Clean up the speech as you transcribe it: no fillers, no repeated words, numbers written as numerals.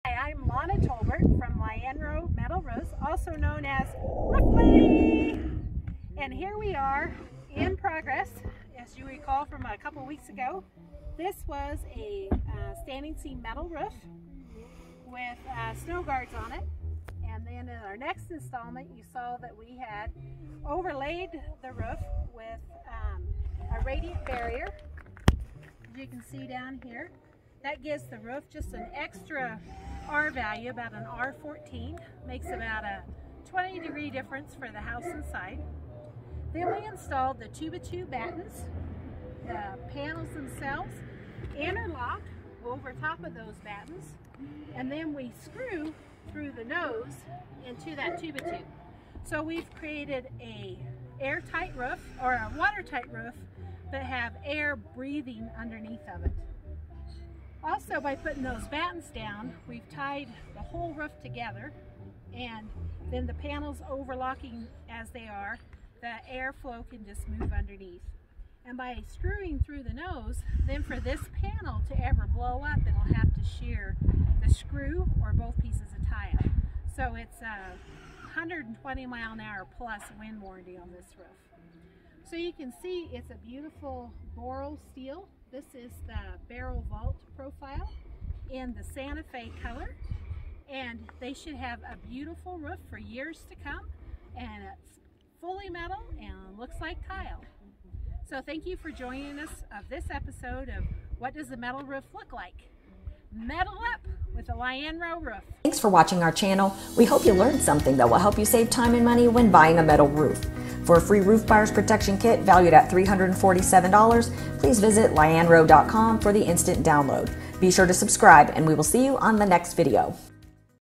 Hi, I'm Lana Tolbert from Lianro Metal Roofs, also known as Roof Lady. And here we are in progress, as you recall from a couple weeks ago. This was a standing seam metal roof with snow guards on it. And then in our next installment, you saw that we had overlaid the roof with a radiant barrier, as you can see down here. That gives the roof just an extra R value, about an R14, makes about a 20-degree difference for the house inside. Then we installed the 2x2 battens. The panels themselves interlock over top of those battens, and then we screw through the nose into that 2x2. So we've created a airtight roof, or a watertight roof, but have air breathing underneath of it. Also, by putting those battens down, we've tied the whole roof together, and then the panels overlocking as they are, the airflow can just move underneath. And by screwing through the nose, then for this panel to ever blow up, it'll have to shear the screw or both pieces of tile. So it's a 120-mile-an-hour plus wind warranty on this roof. So you can see it's a beautiful BORAL steel. This is the barrel vault profile in the Santa Fe color, and they should have a beautiful roof for years to come, and it's fully metal and looks like tile. So thank you for joining us of this episode of What Does a Metal Roof Look Like? Metal up with a Lianro roof. Thanks for watching our channel. We hope you learned something that will help you save time and money when buying a metal roof. For a free roof buyer's protection kit valued at $347, please visit lianro.com for the instant download. Be sure to subscribe, and we will see you on the next video.